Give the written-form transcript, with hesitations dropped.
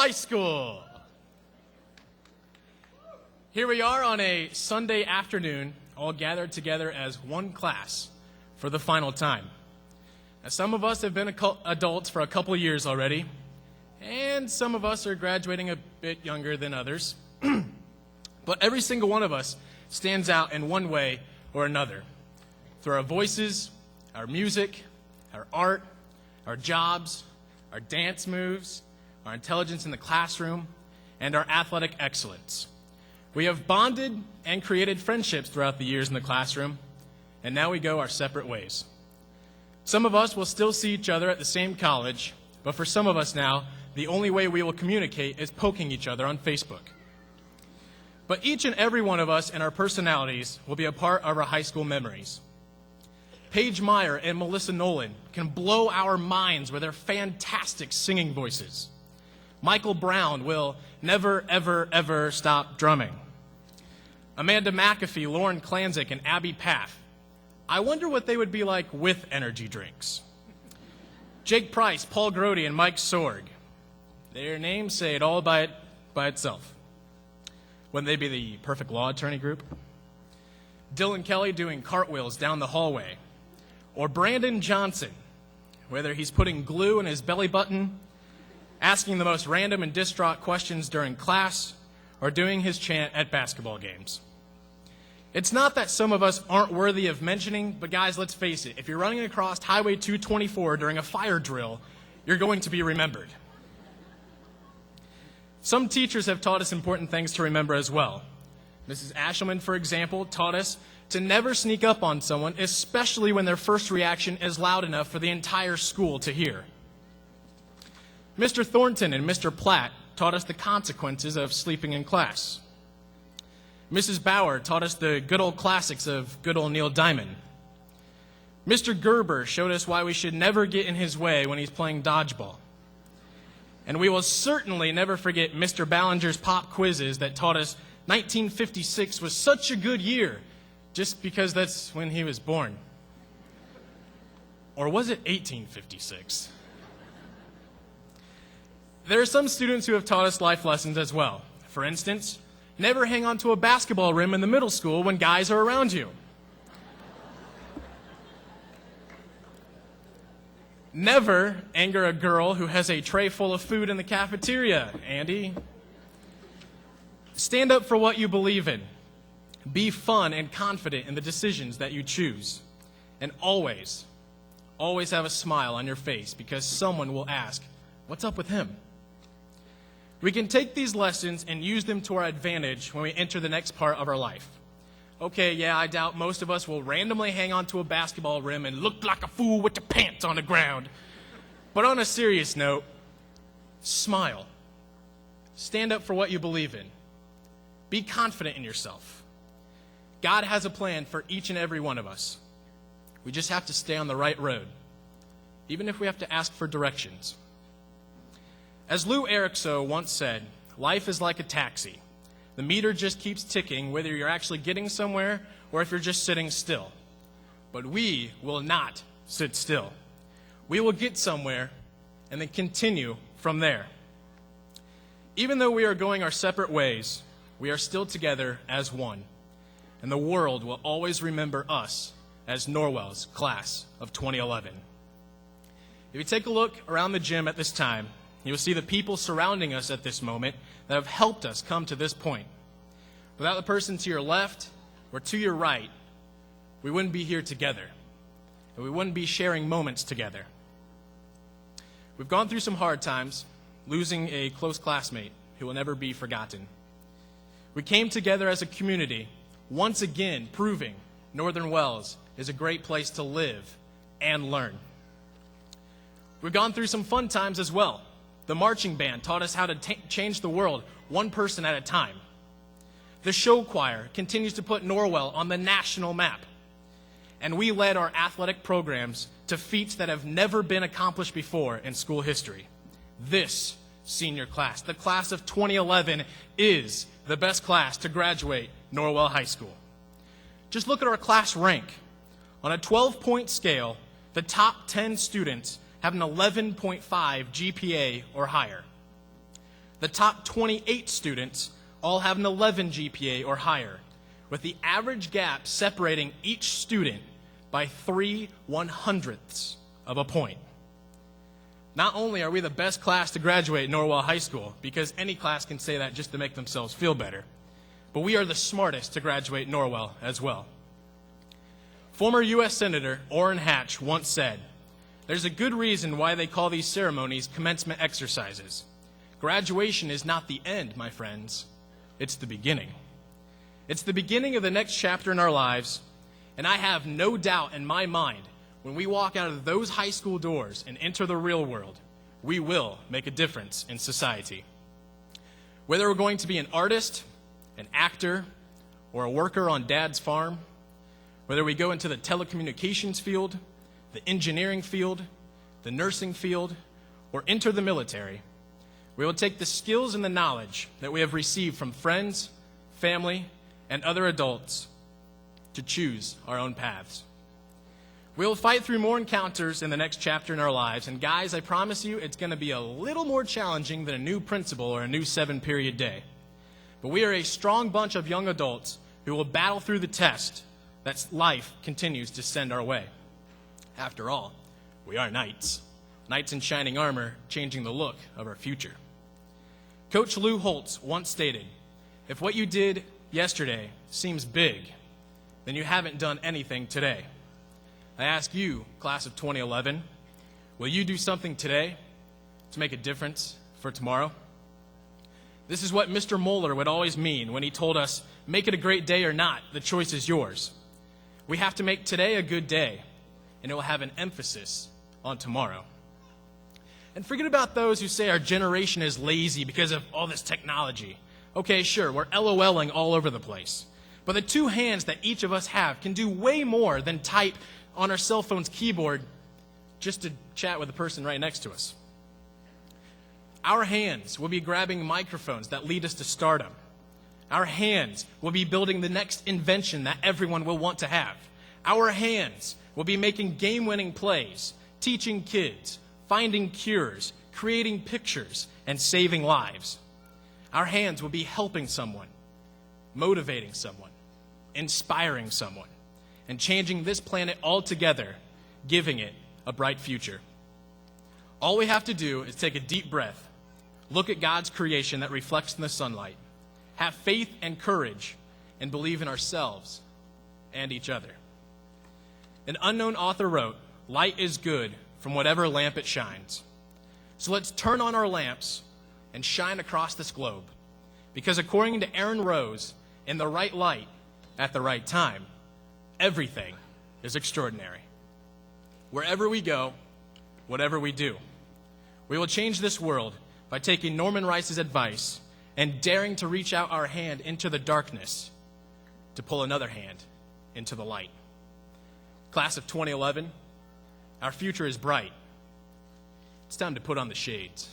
High School. Here we are on a Sunday afternoon, all gathered together as one class for the final time. Now, some of us have been adults for a couple of years already, and some of us are graduating a bit younger than others. But every single one of us stands out in one way or another, through our voices, our music, our art, our jobs, our dance moves, our intelligence in the classroom, and our athletic excellence. We have bonded and created friendships throughout the years in the classroom, and now we go our separate ways. Some of us will still see each other at the same college, but for some of us now, the only way we will communicate is poking each other on Facebook. But each and every one of us and our personalities will be a part of our high school memories. Paige Meyer and Melissa Nolan can blow our minds with their fantastic singing voices. Michael Brown will never, ever, ever stop drumming. Amanda McAfee, Lauren Klanzik, and Abby Paff. I wonder what they would be like with energy drinks. Jake Price, Paul Grody, and Mike Sorg. Their names say it all by itself. Wouldn't they be the perfect law attorney group? Dylan Kelly doing cartwheels down the hallway. Or Brandon Johnson, whether he's putting glue in his belly button, asking the most random and distraught questions during class, or doing his chant at basketball games. It's not that some of us aren't worthy of mentioning, but guys, let's face it, if you're running across Highway 224 during a fire drill, you're going to be remembered. Some teachers have taught us important things to remember as well. Mrs. Ashelman, for example, taught us to never sneak up on someone, especially when their first reaction is loud enough for the entire school to hear. Mr. Thornton and Mr. Platt taught us the consequences of sleeping in class. Mrs. Bauer taught us the good old classics of good old Neil Diamond. Mr. Gerber showed us why we should never get in his way when he's playing dodgeball. And we will certainly never forget Mr. Ballinger's pop quizzes that taught us 1956 was such a good year, just because that's when he was born. Or was it 1856? There are some students who have taught us life lessons as well. For instance, never hang onto a basketball rim in the middle school when guys are around you. Never anger a girl who has a tray full of food in the cafeteria, Andy. Stand up for what you believe in. Be fun and confident in the decisions that you choose. And always have a smile on your face because someone will ask, "What's up with him?" We can take these lessons and use them to our advantage when we enter the next part of our life. Okay, yeah, I doubt most of us will randomly hang onto a basketball rim and look like a fool with your pants on the ground. But on a serious note, smile. Stand up for what you believe in. Be confident in yourself. God has a plan for each and every one of us. We just have to stay on the right road, even if we have to ask for directions. As Lou Erickso once said, life is like a taxi. The meter just keeps ticking whether you're actually getting somewhere or if you're just sitting still. But we will not sit still. We will get somewhere and then continue from there. Even though we are going our separate ways, we are still together as one. And the world will always remember us as Norwell's class of 2011. If you take a look around the gym at this time, you will see the people surrounding us at this moment that have helped us come to this point. Without the person to your left or to your right, we wouldn't be here together, and we wouldn't be sharing moments together. We've gone through some hard times, losing a close classmate who will never be forgotten. We came together as a community, once again proving Northern Wells is a great place to live and learn. We've gone through some fun times as well. The marching band taught us how to change the world one person at a time. The show choir continues to put Norwell on the national map. And we led our athletic programs to feats that have never been accomplished before in school history. This senior class, the class of 2011, is the best class to graduate Norwell High School. Just look at our class rank. On a 12-point scale, the top 10 students have an 11.5 GPA or higher. The top 28 students all have an 11 GPA or higher, with the average gap separating each student by 3/100ths of a point. Not only are we the best class to graduate Norwell High School, because any class can say that just to make themselves feel better, but we are the smartest to graduate Norwell as well. Former U.S. Senator Orrin Hatch once said, "There's a good reason why they call these ceremonies commencement exercises. Graduation is not the end, my friends. It's the beginning. It's the beginning of the next chapter in our lives, and I have no doubt in my mind when we walk out of those high school doors and enter the real world, we will make a difference in society. Whether we're going to be an artist, an actor, or a worker on Dad's farm, whether we go into the telecommunications field, the engineering field, the nursing field, or enter the military, we will take the skills and the knowledge that we have received from friends, family, and other adults to choose our own paths. We will fight through more encounters in the next chapter in our lives, and guys, I promise you it's going to be a little more challenging than a new principal or a new 7-period day. But we are a strong bunch of young adults who will battle through the test that life continues to send our way. After all, we are knights. Knights in shining armor, changing the look of our future. Coach Lou Holtz once stated, "If what you did yesterday seems big, then you haven't done anything today." I ask you, class of 2011, will you do something today to make a difference for tomorrow? This is what Mr. Moeller would always mean when he told us, "Make it a great day or not, the choice is yours." We have to make today a good day, and it will have an emphasis on tomorrow. And forget about those who say our generation is lazy because of all this technology. Okay, sure, we're LOLing all over the place. But the two hands that each of us have can do way more than type on our cell phone's keyboard just to chat with the person right next to us. Our hands will be grabbing microphones that lead us to stardom. Our hands will be building the next invention that everyone will want to have. Our hands will be making game-winning plays, teaching kids, finding cures, creating pictures, and saving lives. Our hands will be helping someone, motivating someone, inspiring someone, and changing this planet altogether, giving it a bright future. All we have to do is take a deep breath, look at God's creation that reflects in the sunlight, have faith and courage, and believe in ourselves and each other. An unknown author wrote, "Light is good from whatever lamp it shines." So let's turn on our lamps and shine across this globe. Because according to Aaron Rose, in the right light, at the right time, everything is extraordinary. Wherever we go, whatever we do, we will change this world by taking Norman Rice's advice and daring to reach out our hand into the darkness to pull another hand into the light. Class of 2011, our future is bright. It's time to put on the shades.